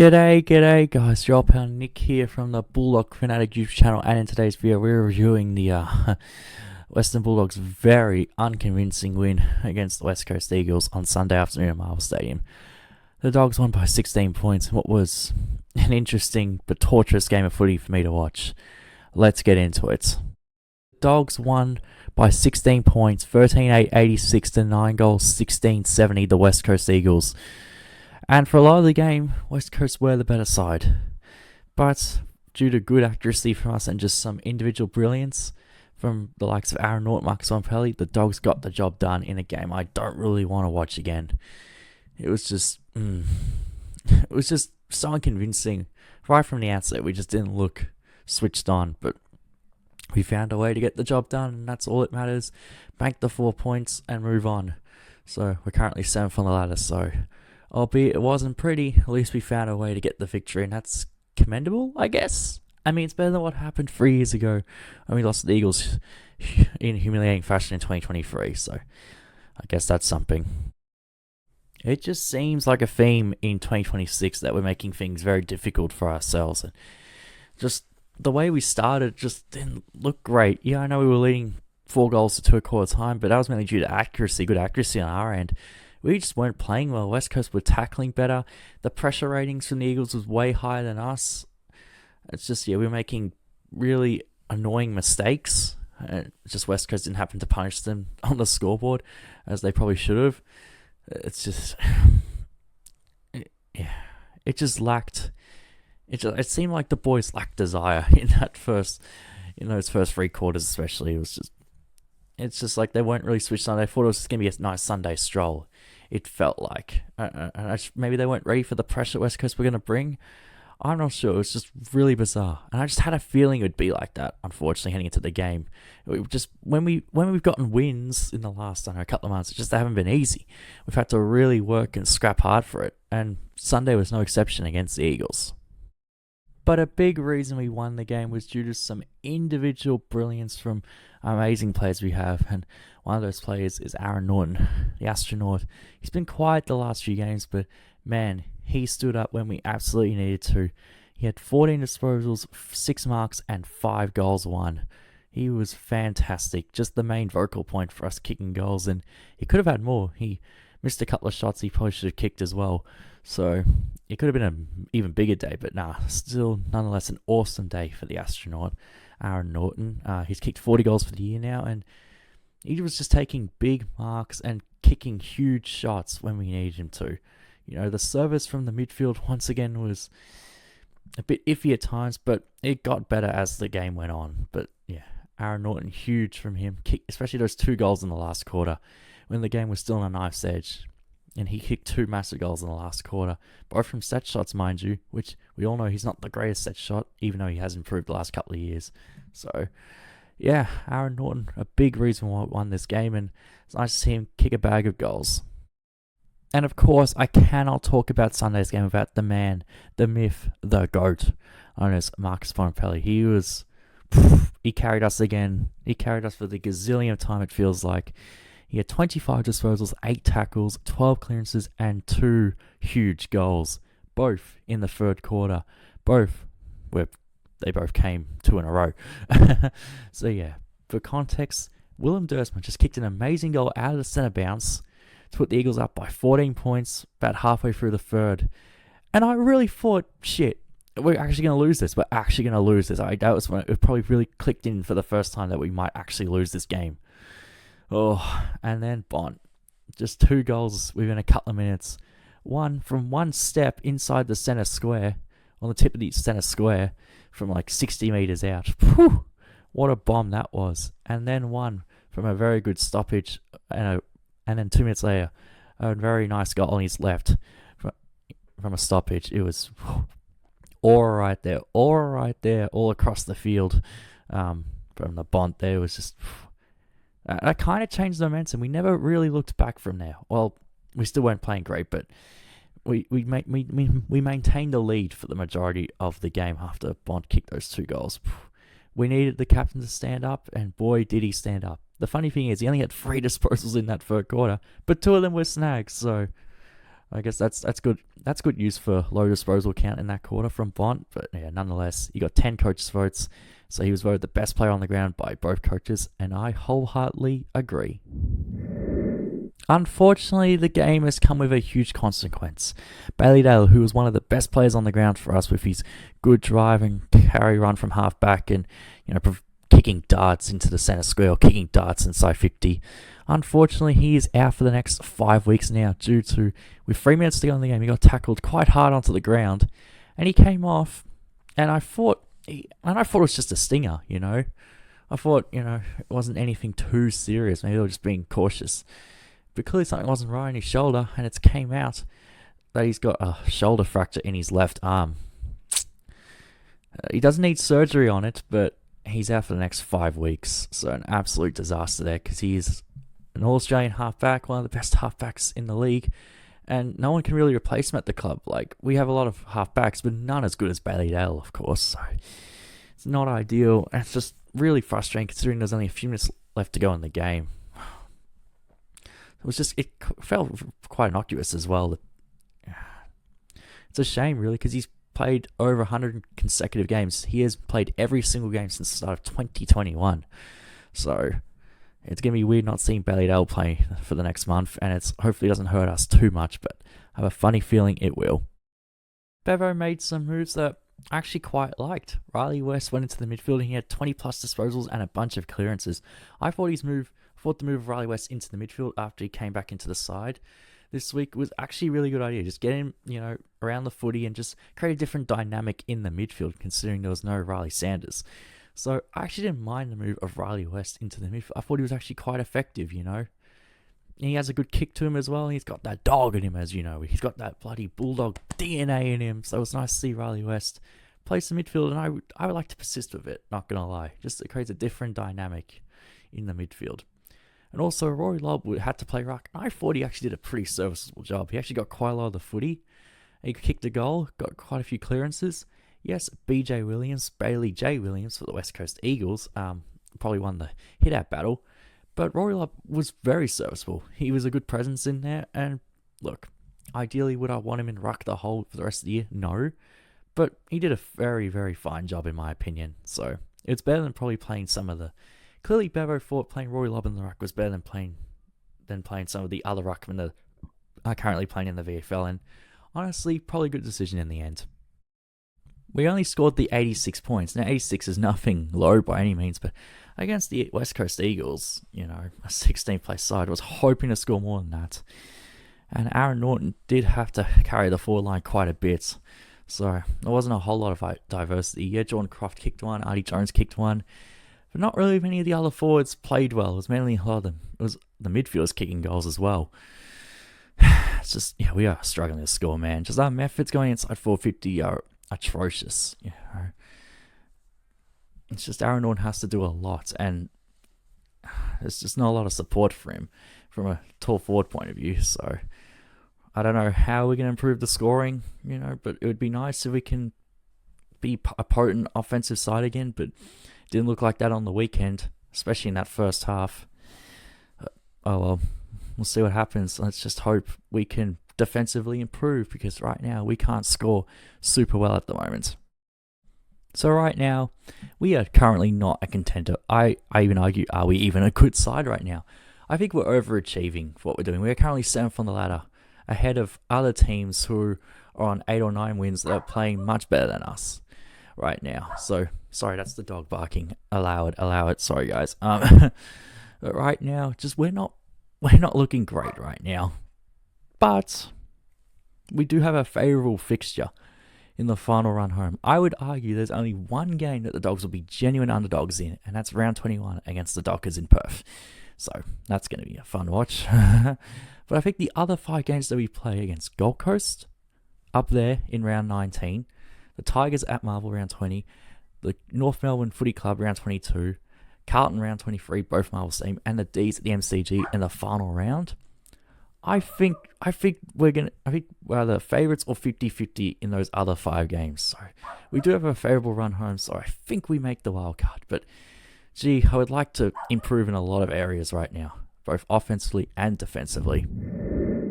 G'day guys, your old pal Nick here from the Bulldog Fanatic YouTube channel, and in today's video we're reviewing the Western Bulldogs' very unconvincing win against the West Coast Eagles on Sunday afternoon at Marvel Stadium. The Dogs won by 16 points in what was an interesting but torturous game of footy for me to watch. Let's get into it. The Dogs won by 16 points, 13-8, 86 to 9 goals, 16-70 the West Coast Eagles. And for a lot of the game, West Coast were the better side. But due to good accuracy from us and just some individual brilliance from the likes of R18, Marcus Pelly, the Dogs got the job done in a game I don't really want to watch again. It was just so unconvincing. Right from the outset, we just didn't look switched on. But we found a way to get the job done, and that's all that matters. Bank the 4 points and move on. So we're currently 7th on the ladder, so albeit it wasn't pretty, at least we found a way to get the victory, and that's commendable, I guess. I mean, it's better than what happened 3 years ago when we lost to the Eagles in humiliating fashion in 2023, so I guess that's something. It just seems like a theme in 2026 that we're making things very difficult for ourselves, and just the way we started just didn't look great. Yeah, I know we were leading 4 goals to 2 a quarter time, but that was mainly due to accuracy, good accuracy on our end. We just weren't playing well. West Coast were tackling better. The pressure ratings from the Eagles was way higher than us. It's just, we were making really annoying mistakes. Just West Coast didn't happen to punish them on the scoreboard, as they probably should have. It's just, it just lacked. It seemed like the boys lacked desire in those first 3 quarters, especially. It's just like they weren't really switched on. They thought it was just going to be a nice Sunday stroll. It felt like. Maybe they weren't ready for the pressure West Coast were going to bring. I'm not sure. It was just really bizarre. And I just had a feeling it would be like that, unfortunately, heading into the game. When we've gotten wins in the last, a couple of months, they haven't been easy. We've had to really work and scrap hard for it. And Sunday was no exception against the Eagles. But a big reason we won the game was due to some individual brilliance from amazing players we have, and one of those players is Aaron Norton, the astronaut. He's been quiet the last few games, but man, he stood up when we absolutely needed to. He had 14 disposals, 6 marks, and 5 goals won. He was fantastic, just the main vocal point for us kicking goals, and he could have had more. He missed a couple of shots he probably should have kicked as well. So it could have been an even bigger day, but still nonetheless an awesome day for the astronaut, Aaron Norton. He's kicked 40 goals for the year now, and he was just taking big marks and kicking huge shots when we needed him to. The service from the midfield once again was a bit iffy at times, but it got better as the game went on. But yeah, Aaron Norton, huge from him, especially those 2 goals in the last quarter when the game was still on a knife's edge. And he kicked 2 massive goals in the last quarter, both from set shots, mind you, which we all know he's not the greatest set shot, even though he has improved the last couple of years. So, yeah, Aaron Norton, a big reason why we won this game, and it's nice to see him kick a bag of goals. And of course, I cannot talk about Sunday's game without the man, the myth, the GOAT, known as Marcus Pelly. He carried us again. He carried us for the gazillionth time, it feels like. He had 25 disposals, 8 tackles, 12 clearances, and 2 huge goals, both in the 3rd quarter. They both came 2 in a row. So yeah, for context, Willem Dursman just kicked an amazing goal out of the centre bounce to put the Eagles up by 14 points about halfway through the 3rd. And I really thought, shit, we're actually going to lose this. That was when it probably really clicked in for the first time that we might actually lose this game. Oh, and then Bont. Just 2 goals within a couple of minutes. One from one step inside the centre square, on the tip of the centre square, from like 60 metres out. Whew, what a bomb that was. And then one from a very good stoppage, and then 2 minutes later, a very nice goal on his left from a stoppage. It was all right there, all across the field from the Bont there. It was just... That kind of changed the momentum. We never really looked back from there. Well, we still weren't playing great, but we maintained the lead for the majority of the game after Bond kicked those 2 goals. We needed the captain to stand up, and boy, did he stand up. The funny thing is, he only had 3 disposals in that 3rd quarter, but 2 of them were snags, so I guess that's good. That's good use for low disposal count in that quarter from Bont. But yeah, nonetheless, he got 10 coaches' votes, so he was voted the best player on the ground by both coaches, and I wholeheartedly agree. Unfortunately, the game has come with a huge consequence. Bailey Dale, who was one of the best players on the ground for us with his good drive and carry run from half back and, kicking darts into the centre square or kicking darts inside 50. Unfortunately, he is out for the next 5 weeks now due to, with 3 minutes to go in the game, he got tackled quite hard onto the ground and he came off, and I thought it was just a stinger, I thought, it wasn't anything too serious. Maybe they were just being cautious. But clearly something wasn't right in his shoulder, and it came out that he's got a shoulder fracture in his left arm. He doesn't need surgery on it, but he's out for the next 5 weeks. So an absolute disaster there, because he is an All-Australian halfback, one of the best halfbacks in the league, and no one can really replace him at the club. Like, we have a lot of halfbacks, but none as good as Bailey Dale, of course. So it's not ideal, and it's just really frustrating considering there's only a few minutes left to go in the game. It felt quite innocuous as well. It's a shame, really, because he's played over 100 consecutive games. He has played every single game since the start of 2021. So it's going to be weird not seeing Bailey Dale play for the next month, and it's hopefully doesn't hurt us too much, but I have a funny feeling it will. Bevo made some moves that I actually quite liked. Riley West went into the midfield and he had 20 plus disposals and a bunch of clearances. I thought the move of Riley West into the midfield after he came back into the side this week was actually a really good idea. Just get him, around the footy and just create a different dynamic in the midfield, considering there was no Riley Sanders. So I actually didn't mind the move of Riley West into the midfield. I thought he was actually quite effective, And he has a good kick to him as well. He's got that dog in him, as you know. He's got that bloody Bulldog DNA in him. So it was nice to see Riley West play some midfield, and I would like to persist with it, not going to lie. Just it creates a different dynamic in the midfield. And also, Rory Lobb had to play ruck. I thought he actually did a pretty serviceable job. He actually got quite a lot of the footy. He kicked a goal, got quite a few clearances. Yes, Bailey J. Williams for the West Coast Eagles, probably won the hit-out battle. But Rory Lobb was very serviceable. He was a good presence in there. And look, ideally, would I want him in ruck the whole for the rest of the year? No. But he did a very, very fine job, in my opinion. So it's better than probably playing some of the... Clearly, Bevo thought playing Rory Lobb in the ruck was better than playing some of the other ruckmen that are currently playing in the VFL. And honestly, probably a good decision in the end. We only scored the 86 points. Now, 86 is nothing low by any means, but against the West Coast Eagles, a 16th place side, I was hoping to score more than that. And Aaron Norton did have to carry the forward line quite a bit. So there wasn't a whole lot of diversity. Yeah, Jordan Croft kicked one, Artie Jones kicked one. But not really many of the other forwards played well. It was mainly a lot of them. It was the midfielders kicking goals as well. It's just, we are struggling to score, man. Just our methods going inside 450 are atrocious. It's just Aaron Norton has to do a lot, and there's just not a lot of support for him from a tall forward point of view. So I don't know how we're going to improve the scoring, but it would be nice if we can be a potent offensive side again, but didn't look like that on the weekend, especially in that first half. Oh well, we'll see what happens. Let's just hope we can defensively improve, because right now we can't score super well at the moment. So right now, we are currently not a contender. I even argue, are we even a good side right now? I think we're overachieving for what we're doing. We are currently 7th on the ladder, ahead of other teams who are on 8 or 9 wins that are playing much better than us right now. So, sorry, that's the dog barking. Allow it. Sorry, guys. But right now, we're not looking great right now. But we do have a favourable fixture in the final run home. I would argue there's only one game that the Dogs will be genuine underdogs in, and that's round 21 against the Dockers in Perth. So that's going to be a fun watch. But I think the other 5 games that we play against Gold Coast, up there in round 19, the Tigers at Marvel round 20, the North Melbourne Footy Club round 22, Carlton round 23, both Marvel team, and the D's at the MCG in the final round. I think we're the favourites or 50-50 in those other 5 games. So we do have a favourable run home, so I think we make the wild card. But gee, I would like to improve in a lot of areas right now, both offensively and defensively.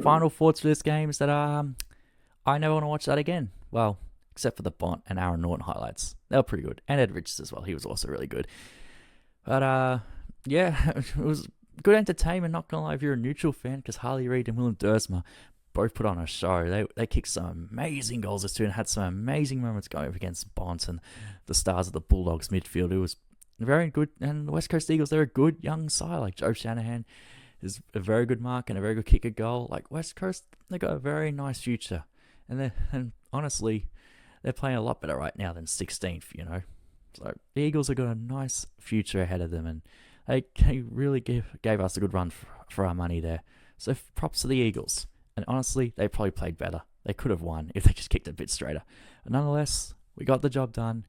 final thoughts for this game is that I never want to watch that again. Well, except for the Bont and Aaron Norton highlights. They were pretty good. And Ed Richards as well. He was also really good. But yeah, it was good entertainment, not gonna lie, if you're a neutral fan, because Harley Reid and Willem Dersma both put on a show. They kicked some amazing goals this year and had some amazing moments going up against Bont and the stars of the Bulldogs midfield. It was very good. And the West Coast Eagles, they're a good young side. Like Joe Shanahan is a very good mark and a very good kicker goal. Like West Coast, they got a very nice future. And honestly, they're playing a lot better right now than 16th, you know. So the Eagles have got a nice future ahead of them, and they really gave us a good run for our money there. So props to the Eagles. And honestly, they probably played better. They could have won if they just kicked a bit straighter. But nonetheless, we got the job done.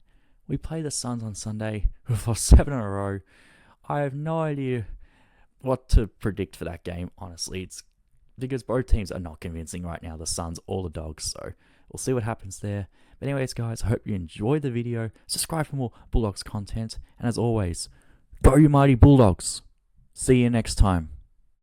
We play the Suns on Sunday. We've lost 7 in a row. I have no idea what to predict for that game, honestly. It's because both teams are not convincing right now, the Suns or the Dogs. So we'll see what happens there. But anyways, guys, I hope you enjoyed the video. Subscribe for more Bulldogs content. And as always, go you mighty Bulldogs. See you next time.